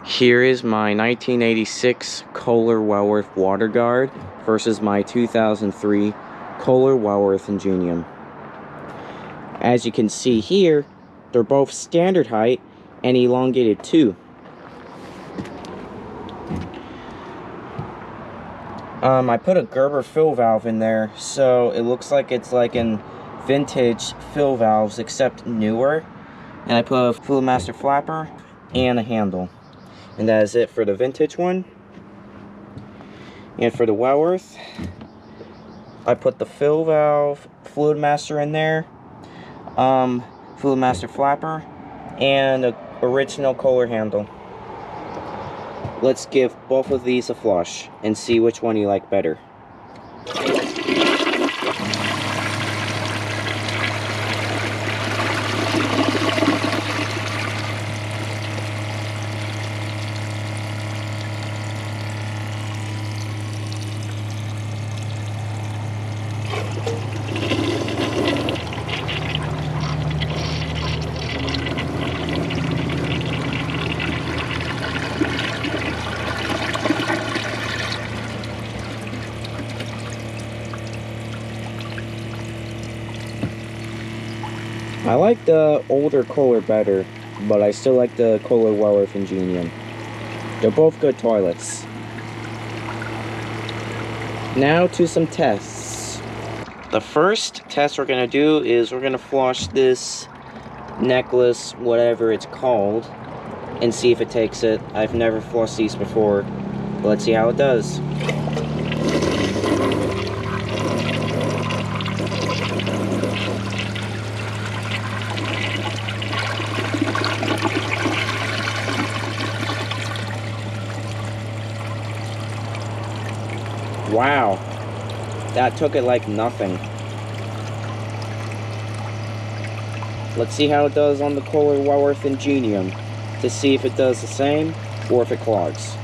Here is my 1986 Kohler Wellworth WaterGuard versus my 2003 Kohler Wellworth Ingenium. As you can see here, they're both standard height and elongated too. I put a Gerber fill valve in there, so it looks like it's like in vintage fill valves except newer. And I put a Fluid Master flapper and a handle. And that is it for the vintage one. And for the Wellworth, I put the fill valve Fluid Master in there, Fluid Master flapper, and an original Kohler handle. Let's give both of these a flush and see which one you like better. I like the older Kohler better, but I still like the Kohler Wellworth Ingenium. They're both good toilets. Now to some tests. The first test we're going to do is we're going to flush this necklace, whatever it's called, and see if it takes it. I've never flushed these before, but let's see how it does. Wow, that took it like nothing. Let's see how it does on the Kohler Wellworth Ingenium to see if it does the same or if it clogs.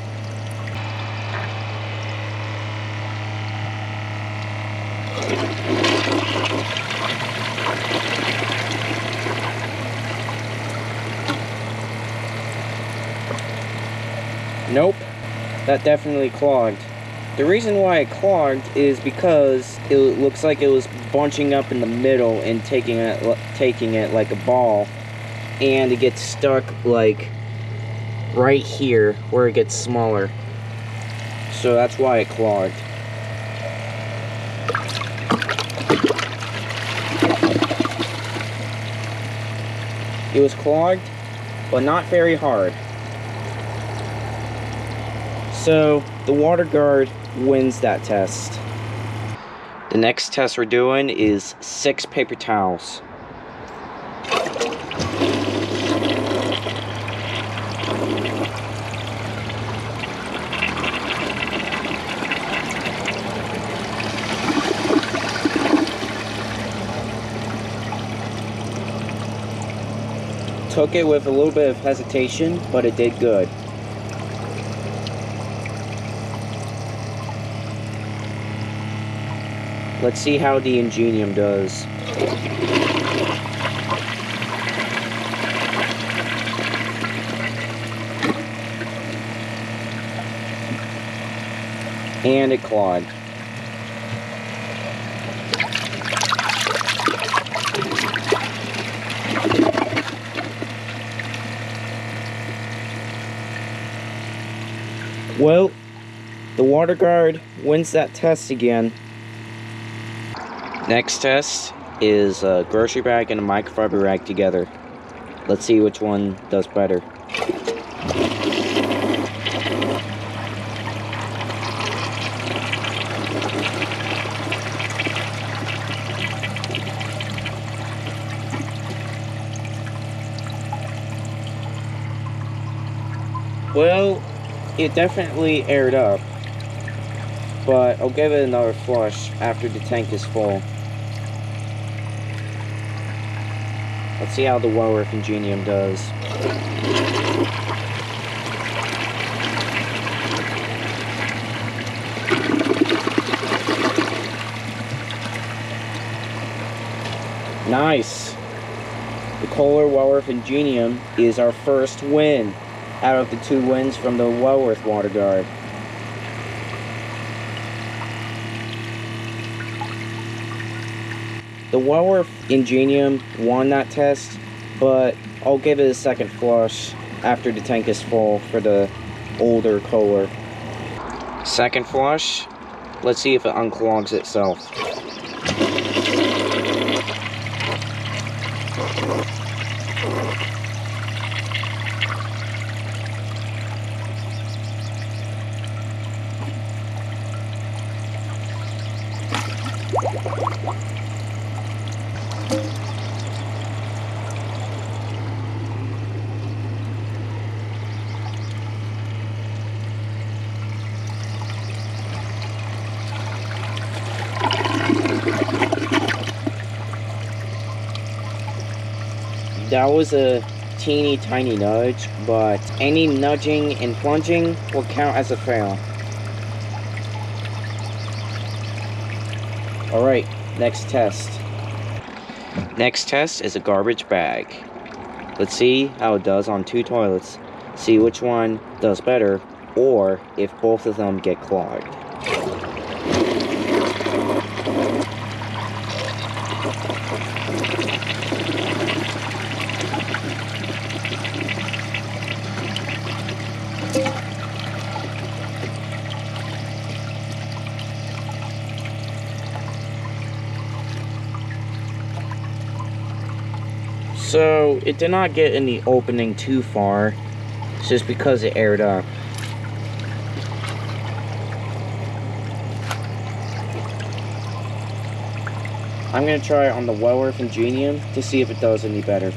Nope, that definitely clogged. The reason why it clogged is because it looks like it was bunching up in the middle and taking it like a ball, and it gets stuck like right here where it gets smaller. So that's why it clogged. It was clogged, but not very hard. So the WaterGuard wins that test. The next test we're doing is 6 paper towels. Took it with a little bit of hesitation, but it did good. Let's see how the Ingenium does. And it clogged. Well, the WaterGuard wins that test again. Next test is a grocery bag and a microfiber rag together. Let's see which one does better. Well, it definitely aired up, but I'll give it another flush after the tank is full. Let's see how the Wellworth Ingenium does. Nice! The Kohler Wellworth Ingenium is our first win. out of the 2 wins from the Wellworth WaterGuard. The Wellworth Ingenium won that test, but I'll give it a second flush after the tank is full for the older Kohler. Second flush, let's see if it unclogs itself. That was a teeny tiny nudge, but any nudging and plunging will count as a fail. Alright, next test. Next test is a garbage bag. Let's see how it does on 2 toilets. See which one does better, or if both of them get clogged. So, it did not get in the opening too far, it's just because it aired up. I'm going to try it on the Wellworth Ingenium to see if it does any better.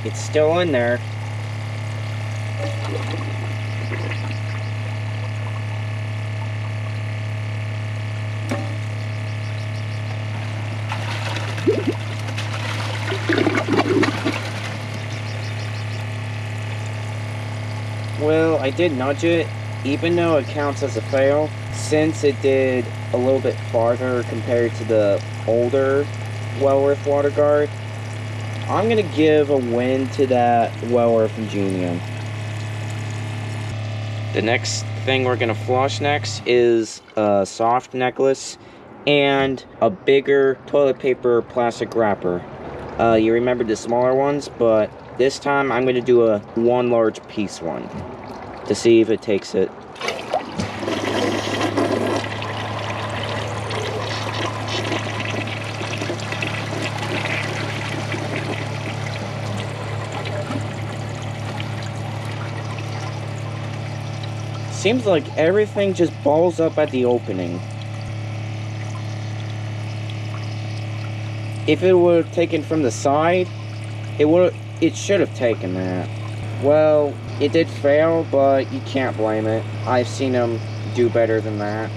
It's still in there. Well, I did nudge it, even though it counts as a fail, since it did a little bit farther compared to the older Wellworth WaterGuard. I'm going to give a win to that Wellworth Ingenium. The next thing we're going to flush next is a soft necklace and a bigger toilet paper plastic wrapper. You remember the smaller ones, but this time I'm going to do a 1 large piece one to see if it takes it. Seems like everything just balls up at the opening. If it would have taken from the side, it should have taken that. Well, it did fail, but you can't blame it. I've seen them do better than that.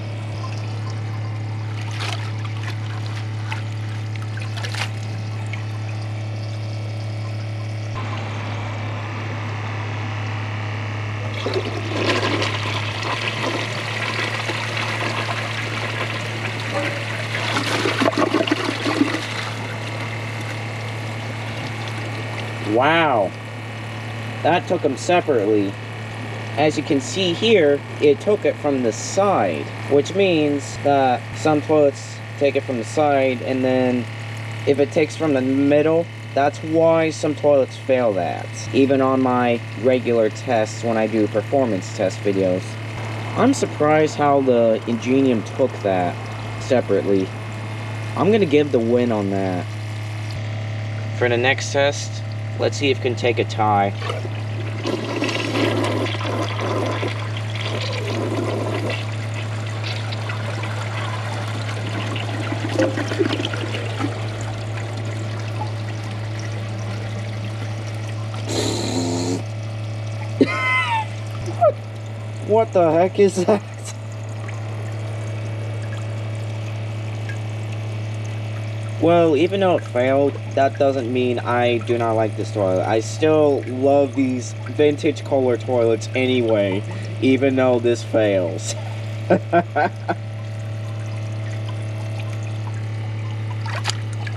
Wow, that took them separately. As you can see here, it took it from the side, which means that some toilets take it from the side, and then if it takes from the middle, that's why some toilets fail that, even on my regular tests when I do performance test videos. I'm surprised how the Ingenium took that separately. I'm gonna give the win on that. For the next test, let's see if it can take a tie. What the heck is that? Well, even though it failed, that doesn't mean I do not like this toilet. I still love these vintage Kohler toilets anyway, even though this fails.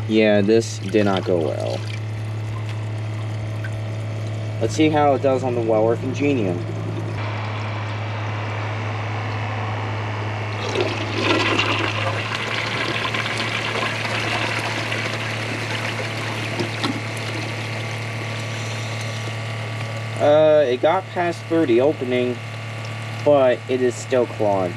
Yeah, this did not go well. Let's see how it does on the Wellworth Ingenium. It got passed through the opening, but it is still clogged.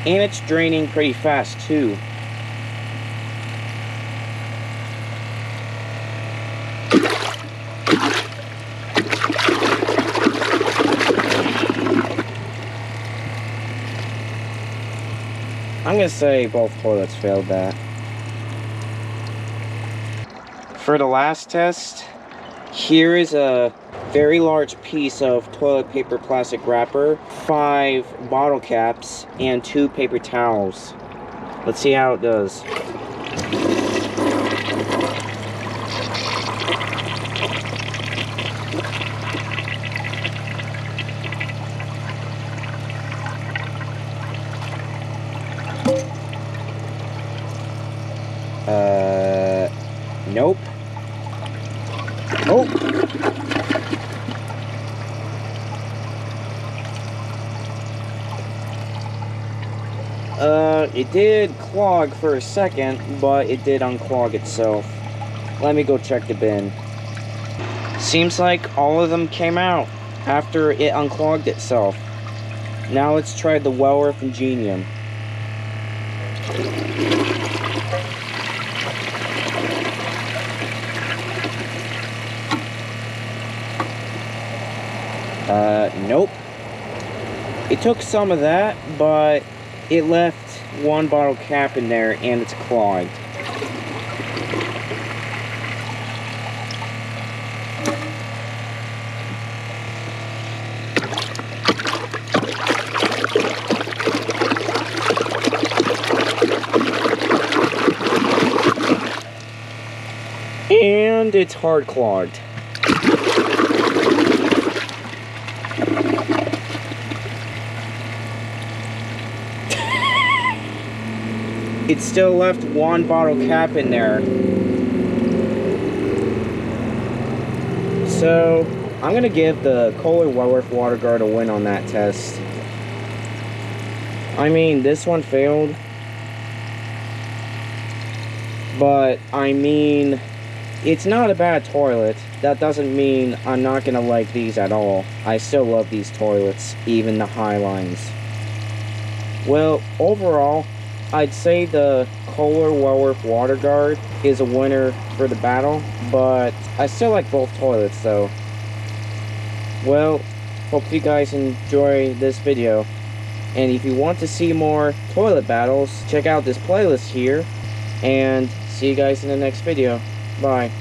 And it's draining pretty fast too. I'm gonna say both toilets failed that. For the last test, here is a very large piece of toilet paper plastic wrapper, 5 bottle caps, and 2 paper towels. Let's see how it does. Nope. Oh! It did clog for a second, but it did unclog itself. Let me go check the bin. Seems like all of them came out after it unclogged itself. Now let's try the Wellworth Ingenium. Nope. It took some of that, but it left 1 bottle cap in there and it's clogged. And it's hard clogged. It still left 1 bottle cap in there. So, I'm going to give the Kohler Wellworth WaterGuard a win on that test. I mean, this one failed. But, I mean, it's not a bad toilet. That doesn't mean I'm not going to like these at all. I still love these toilets, even the high lines. Well, overall, I'd say the Kohler Wellworth WaterGuard is a winner for the battle, but I still like both toilets though. Well, hope you guys enjoy this video, and if you want to see more toilet battles, check out this playlist here, and see you guys in the next video. Bye.